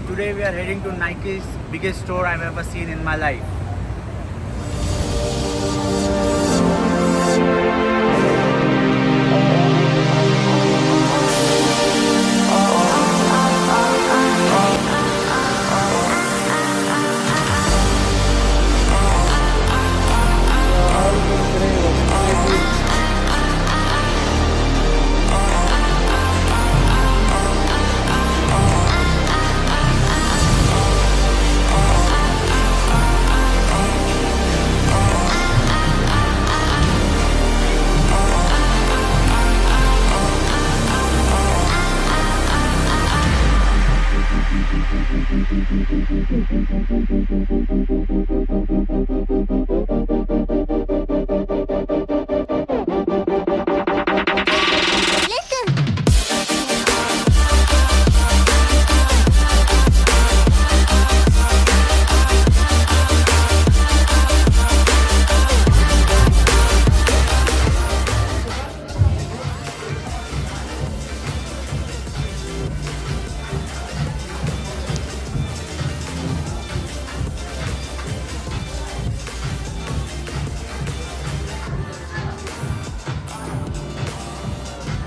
Today we are heading to Nike's biggest store I've ever seen in my life.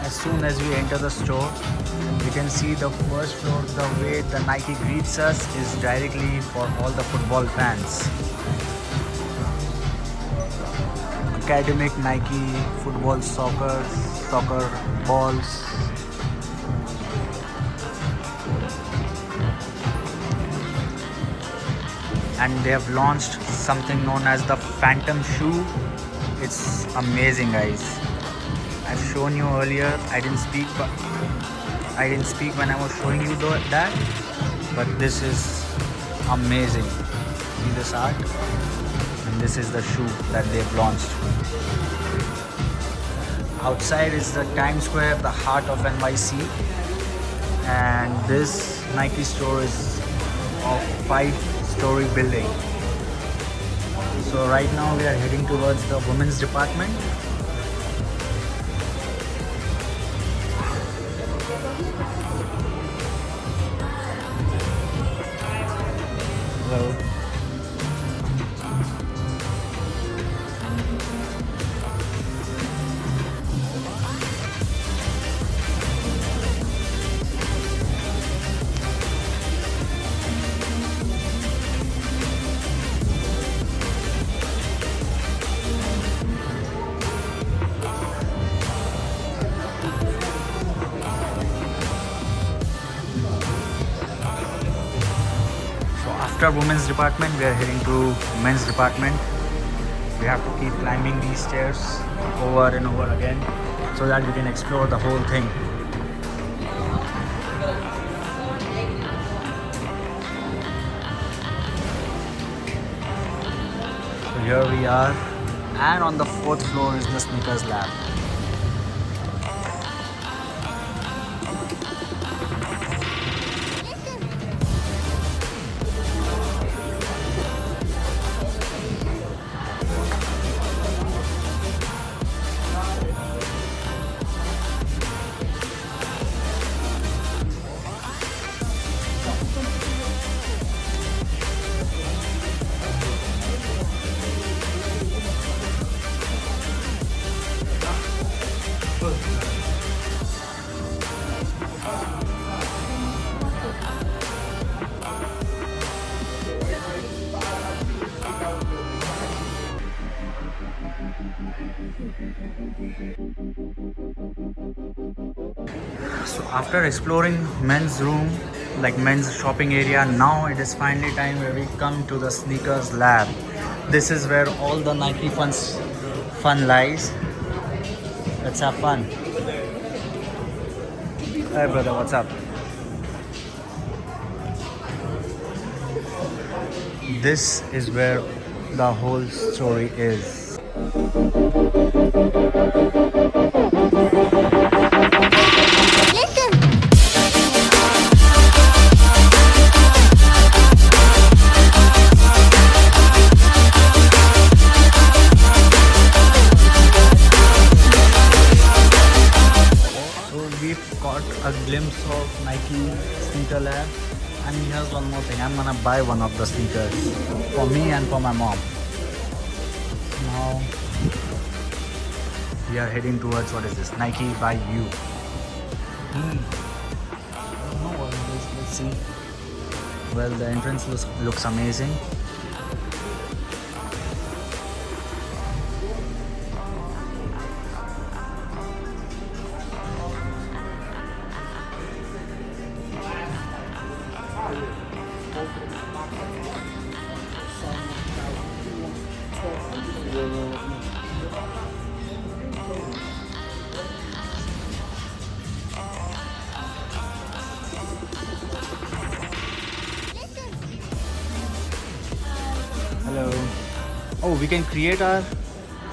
As soon as we enter the store, you can see the first floor, the way the Nike greets us is directly for all the football fans. Academic Nike, football, soccer balls. And they have launched something known as the Phantom shoe. It's amazing, guys. I've shown you earlier. I didn't speak when I was showing you that, but this is amazing. See this art, and this is the shoe that they've launched. Outside is the Times Square, the heart of NYC, and this Nike store is of 5-story building. So right now we are heading towards the women's department. Hello. After women's department, we are heading to men's department. We have to keep climbing these stairs over and over again so that we can explore the whole thing. So here we are, and on the 4th floor is the sneakers lab. So after exploring men's room, like men's shopping area, now it is finally time where we come to the sneakers lab. This is where all the Nike fun lies. Let's have fun. Hey brother, what's up? This is where the whole story is. We've got a glimpse of Nike sneaker lab, And here's one more thing. I'm gonna buy one of the sneakers for me and for my mom. Now we are heading towards, what is this? Nike by You. I don't know what it is. Let's see. Well, the entrance looks amazing. Hello. Oh, we can create our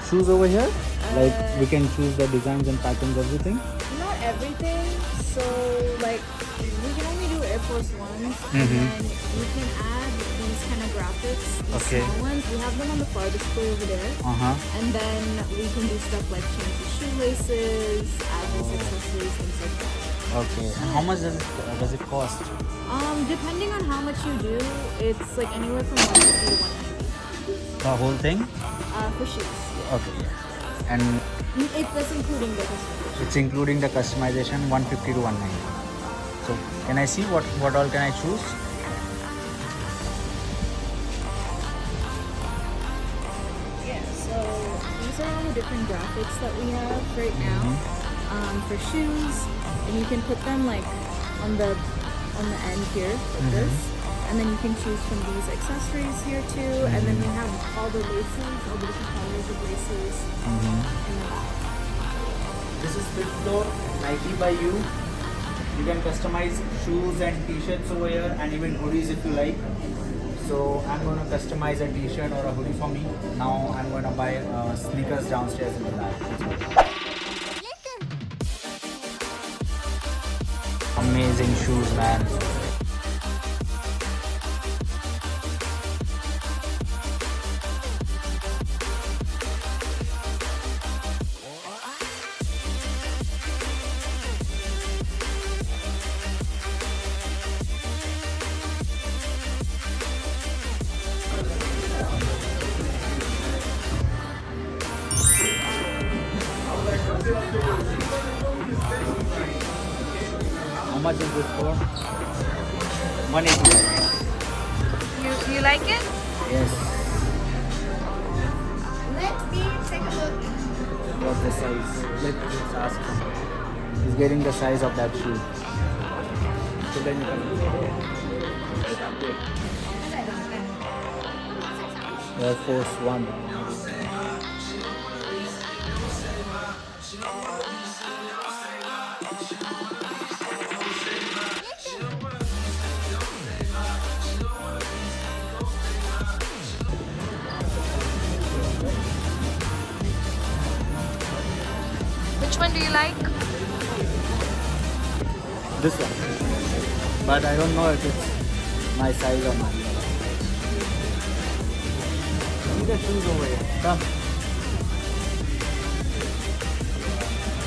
shoes over here? Like we can choose the designs and patterns, everything? Not everything. So like we can only do Air Force Ones, and then we can add these kind of graphics, these small ones. We have them on the far display over there. And then we can do stuff like change the shoelaces, add these accessories, things like that. Okay. And how much does it cost? Depending on how much you do, it's like anywhere from 150 to 190. The whole thing? For shoes. Okay. And That's including the customization. it's including the customization, 150 to 190. So can I see what all can I choose? Yeah, so these are all the different graphics that we have right now for shoes, and you can put them like on the end here like this, and then you can choose from these accessories here too, and then we have all the laces, all the different colors of laces in the back. This is fifth floor, Nike by You. You can customize shoes and t-shirts over here, and even hoodies if you like. So I'm going to customize a t-shirt or a hoodie for me. Now I'm going to buy sneakers downstairs in the lab. Amazing shoes, man. How much is this for? 180. You like it? Yes. Let me take a look. What's the size? Let's ask him. He's getting the size of that shoe. So then you can Air Force One. Which one do you like? This one. But I don't know if it's my size or not. See the shoes over here. Come.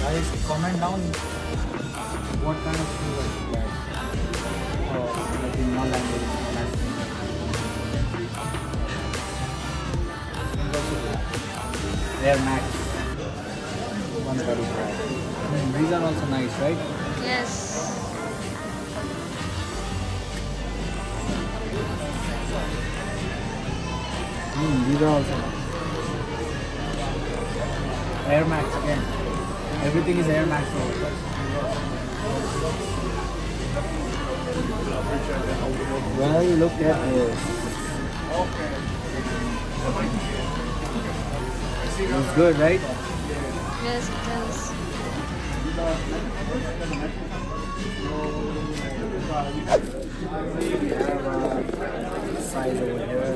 Guys, comment down what kind of shoes I should buy. Or like in one language, Air Max 135. These are also nice, right? Yes. These are also nice. Air Max again. Everything is Air Max. Well, look at this. It's good, right? Yes, it does. We have a size over here.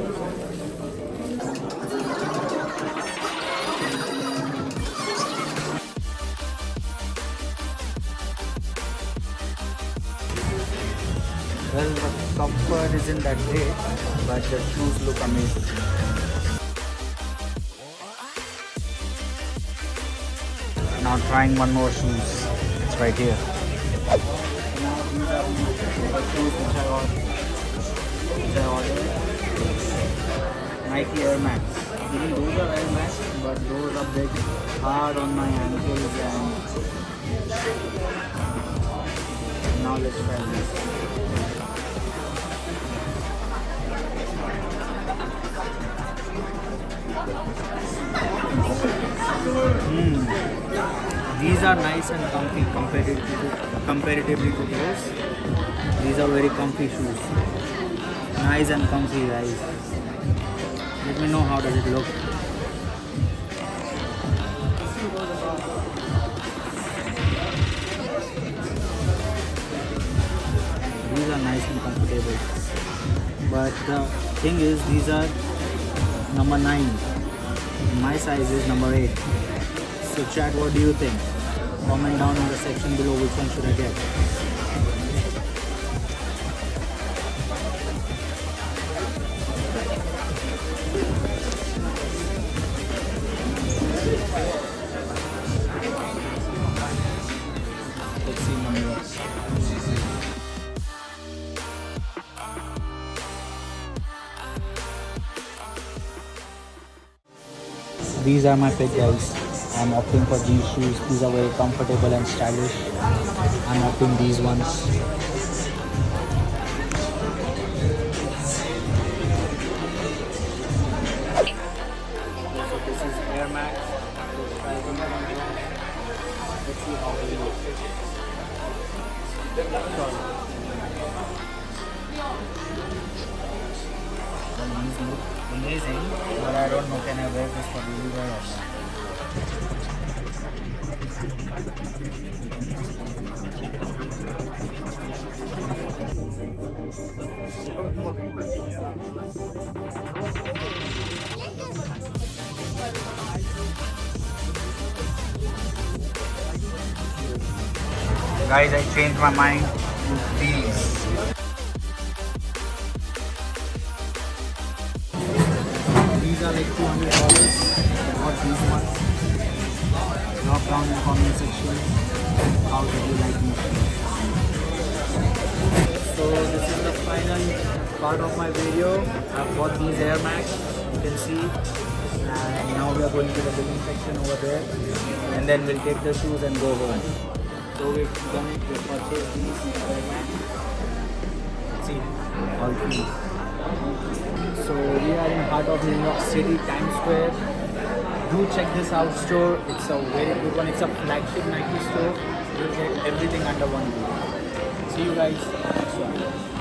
Well, the comfort isn't that great, but the shoes look amazing. Now trying one more shoes. It's right here. Now these are the shoes which I got. Nike Air Max. Even those are Air Max, but those are bit hard on my ankles and now let's try this. These are nice and comfy comparatively to those. These are very comfy shoes. Nice and comfy, guys. Let me know how does it look. These are nice and comfortable. But the thing is, these are number 9. My size is number 8. So chat, what do you think? Comment down in the section below which one should I get. Let's see numbers. These are my pick, guys. I'm opting for these shoes. These are very comfortable and stylish. I'm opting these ones. So this is Air Max. Let's see how they look. These look amazing, but I don't know, can I wear this for daily wear or not? Guys, I changed my mind to these. These are like $200. What these ones? Drop down in the comment section. How did you like these shoes? So this is the final part of my video. I've bought these Air Max, you can see. And now we are going to the billing section over there. And then we'll take the shoes and go home. So we've done it, we've purchased these Air Max. See, all three. So we are in heart of New York City, Times Square. Do check this out store. It's a very good one. It's a flagship Nike store. You'll get everything under one roof. See you guys next one.